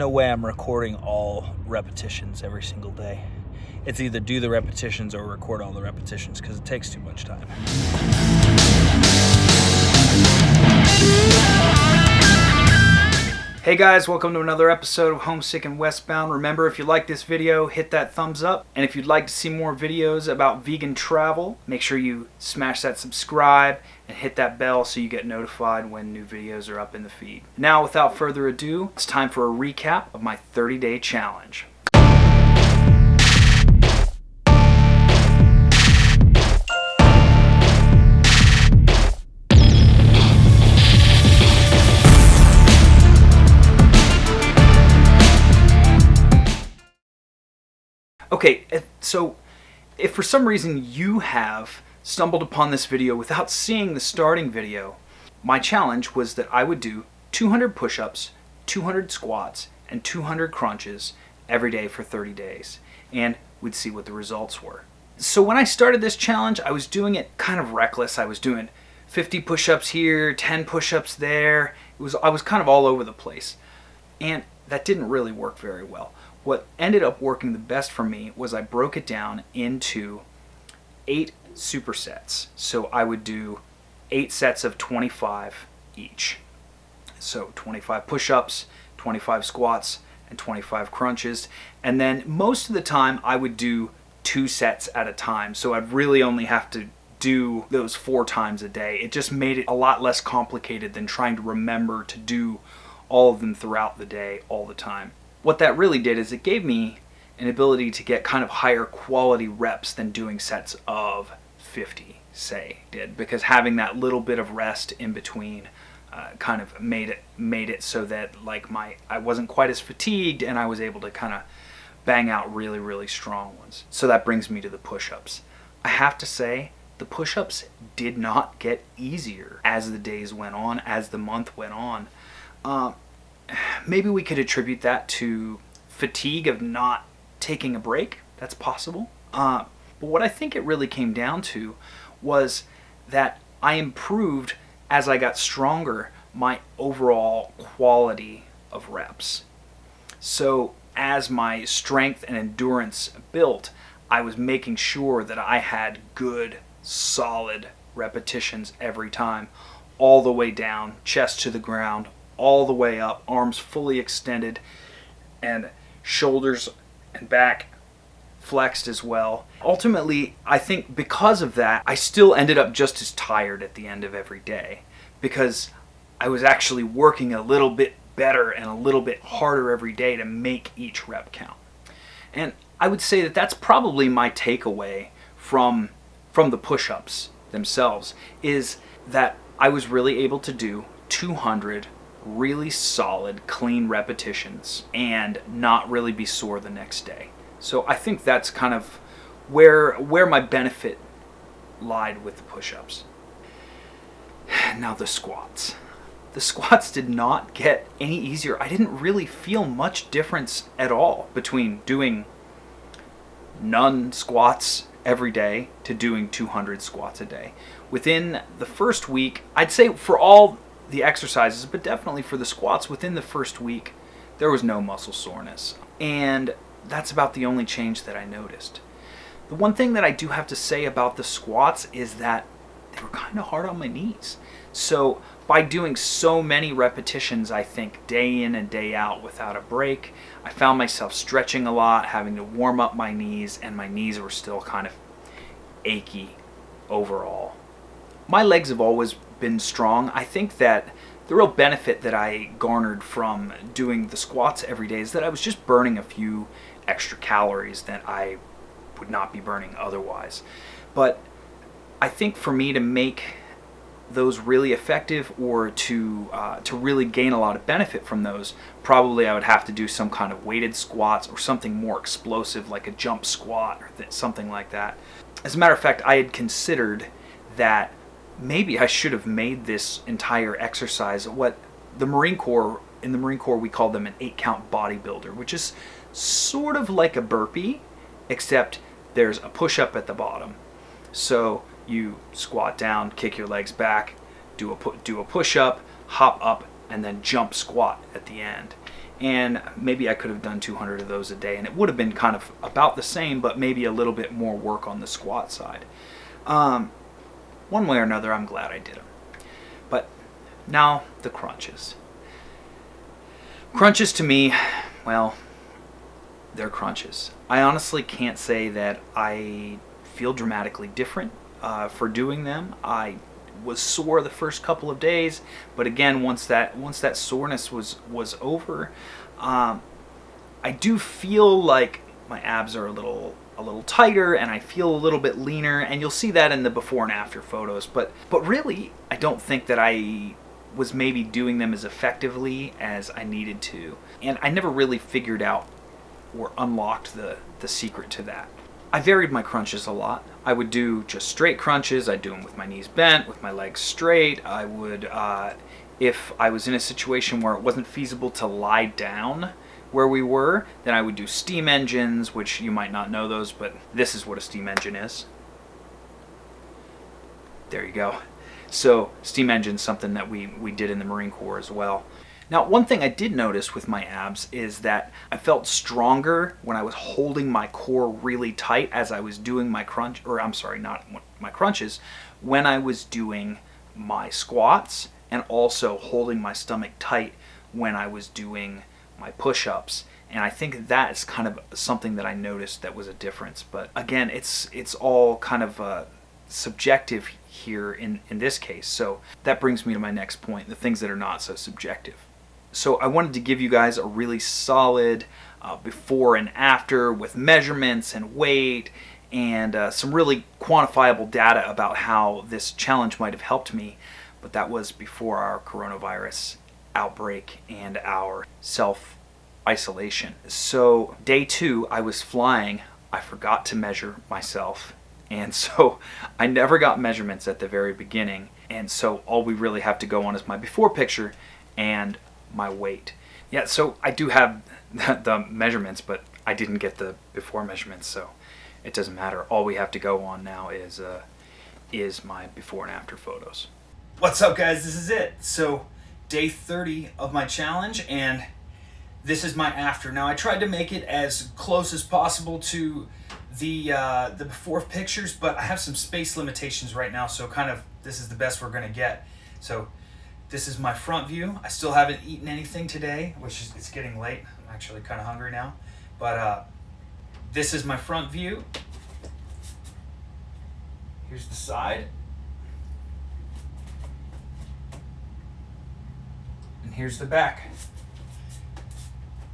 no way I'm recording all repetitions every single day. It's either do the repetitions or record all the repetitions because it takes too much time. Hey guys, welcome to another episode of Homesick and Westbound. Remember, if you like this video, hit that thumbs up. And if you'd like to see more videos about vegan travel, make sure you smash that subscribe and hit that bell so you get notified when new videos are up in the feed. Now, without further ado, it's time for a recap of my 30-day challenge. Okay, so if for some reason you have stumbled upon this video without seeing the starting video, my challenge was that I would do 200 push-ups, 200 squats, and 200 crunches every day for 30 days, and we'd see what the results were. So when I started this challenge, I was doing it kind of reckless. I was doing 50 push-ups here, 10 push-ups there. I was kind of all over the place, and that didn't really work very well. What ended up working the best for me was I broke it down into 8 supersets. So I would do 8 sets of 25 each. So 25 push-ups, 25 squats, and 25 crunches. And then most of the time I would do 2 sets at a time. So I'd really only have to do those 4 times a day. It just made it a lot less complicated than trying to remember to do all of them throughout the day all the time. What that really did is it gave me an ability to get kind of higher quality reps than doing sets of 50, say, did, because having that little bit of rest in between kind of made it so that like I wasn't quite as fatigued and I was able to kind of bang out really strong ones. So that brings me to the push-ups. I have to say the push-ups did not get easier as the days went on, as the month went on. Maybe we could attribute that to fatigue of not taking a break. That's possible. But what I think it really came down to was that I improved, as I got stronger, my overall quality of reps. So as my strength and endurance built, I was making sure that I had good, solid repetitions every time, all the way down, chest to the ground, all the way up, arms fully extended, and shoulders and back flexed as well. Ultimately, I think because of that, I still ended up just as tired at the end of every day because I was actually working a little bit better and a little bit harder every day to make each rep count. And I would say that that's probably my takeaway from the push-ups themselves, is that I was really able to do 200 really solid, clean repetitions and not really be sore the next day. So I think that's kind of where my benefit lied with the push-ups. Now the squats. The squats did not get any easier. I didn't really feel much difference at all between doing none squats every day to doing 200 squats a day. Within the first week, I'd say for all the exercises, but definitely for the squats, within the first week, there was no muscle soreness. And that's about the only change that I noticed. The one thing that I do have to say about the squats is that they were kind of hard on my knees. So by doing so many repetitions, I think, day in and day out without a break, I found myself stretching a lot, having to warm up my knees, and my knees were still kind of achy overall. My legs have always been strong. I think that the real benefit that I garnered from doing the squats every day is that I was just burning a few extra calories that I would not be burning otherwise. But I think for me to make those really effective or to really gain a lot of benefit from those, probably I would have to do some kind of weighted squats or something more explosive like a jump squat or something like that. As a matter of fact, I had considered that maybe I should have made this entire exercise what in the Marine Corps we call them an 8-count bodybuilder, which is sort of like a burpee, except there's a push-up at the bottom. So you squat down, kick your legs back, do a push-up, hop up, and then jump squat at the end. and maybe I could have done 200 of those a day, and it would have been kind of about the same, but maybe a little bit more work on the squat side. One way or another, I'm glad I did them. But now the crunches. Crunches to me, well, they're crunches. I honestly can't say that I feel dramatically different for doing them. I was sore the first couple of days, but again, once that soreness was over, I do feel like my abs are a little tighter, and I feel a little bit leaner, and you'll see that in the before and after photos. But really, I don't think that I was maybe doing them as effectively as I needed to, and I never really figured out or unlocked the secret to that. I varied my crunches a lot. I would do just straight crunches. I'd do them with my knees bent, with my legs straight. I would, if I was in a situation where it wasn't feasible to lie down where we were, then I would do steam engines, which you might not know those, but this is what a steam engine is. There you go. So steam engine's something that we did in the Marine Corps as well. Now, one thing I did notice with my abs is that I felt stronger when I was holding my core really tight as I was doing my crunch, or I'm sorry, not my crunches, when I was doing my squats, and also holding my stomach tight when I was doing my push-ups. And I think that's kind of something that I noticed that was a difference. But again, it's all kind of subjective here in this case. So that brings me to my next point, the things that are not so subjective. So I wanted to give you guys a really solid before and after with measurements and weight and some really quantifiable data about how this challenge might have helped me. But that was before our coronavirus outbreak and our self-isolation. So day 2, I was flying. I forgot to measure myself. And so I never got measurements at the very beginning. And so all we really have to go on is my before picture and my weight. Yeah, so I do have the measurements, but I didn't get the before measurements, so it doesn't matter. All we have to go on now is my before and after photos. What's up, guys? This is it. So day 30 of my challenge, and this is my after. Now I tried to make it as close as possible to the before pictures, but I have some space limitations right now, so kind of this is the best we're gonna get. So this is my front view. I still haven't eaten anything today, which is, it's getting late. I'm actually kind of hungry now. But this is my front view. Here's the side. And here's the back.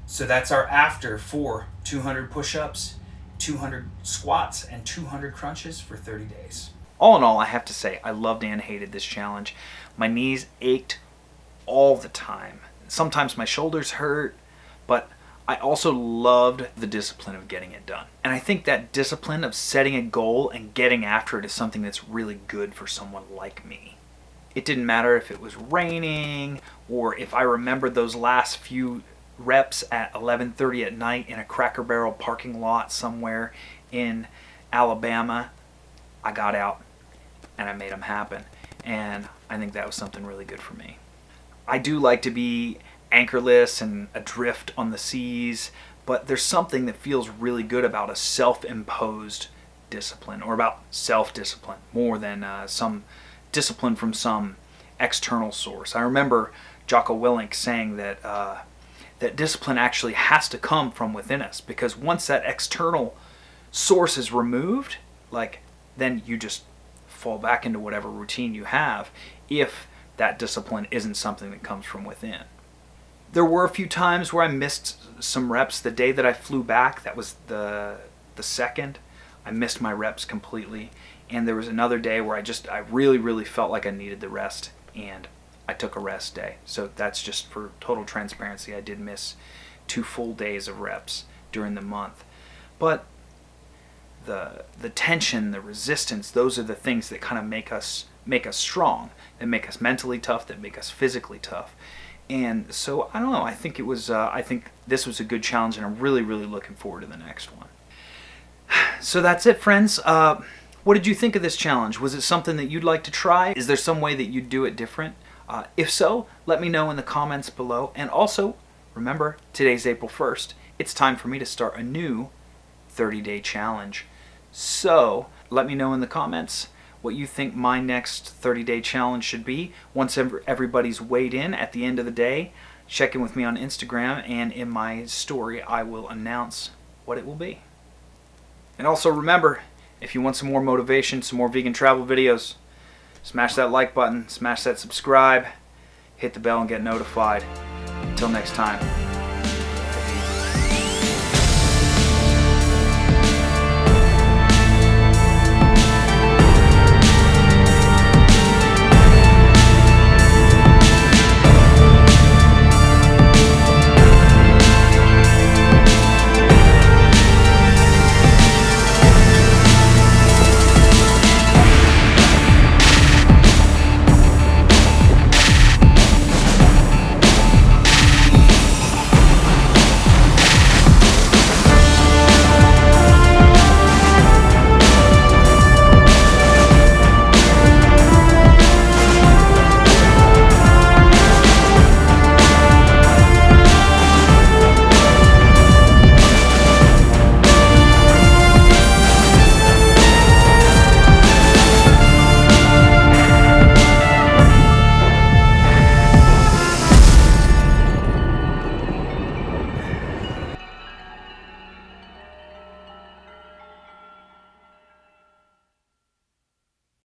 So that's our after for 200 push-ups, 200 squats, and 200 crunches for 30 days. All in all, I have to say, I loved and hated this challenge. My knees ached all the time. Sometimes my shoulders hurt, but I also loved the discipline of getting it done. And I think that discipline of setting a goal and getting after it is something that's really good for someone like me. It didn't matter if it was raining or if I remembered those last few reps at 11:30 at night in a Cracker Barrel parking lot somewhere in Alabama. I got out and I made them happen. And I think that was something really good for me. I do like to be anchorless and adrift on the seas, but there's something that feels really good about a self-imposed discipline, or about self-discipline, more than some discipline from some external source. I remember Jocko Willink saying that that discipline actually has to come from within us, because once that external source is removed, then you just fall back into whatever routine you have if that discipline isn't something that comes from within. There were a few times where I missed some reps. The day that I flew back, that was the second, I missed my reps completely. And there was another day where I really felt like I needed the rest, and I took a rest day. So that's just for total transparency. I did miss 2 full days of reps during the month. But the tension, the resistance, those are the things that kind of make us strong, that make us mentally tough, that make us physically tough. And so I don't know, I think this was a good challenge, and I'm really looking forward to the next one. So that's it, friends. What did you think of this challenge? Was it something that you'd like to try? Is there some way that you'd do it different? If so, let me know in the comments below. And also, remember, today's April 1st. It's time for me to start a new 30-day challenge. So let me know in the comments what you think my next 30-day challenge should be. Once everybody's weighed in at the end of the day, check in with me on Instagram, and in my story I will announce what it will be. And also remember, if you want some more motivation, some more vegan travel videos, smash that like button, smash that subscribe, hit the bell and get notified. Until next time.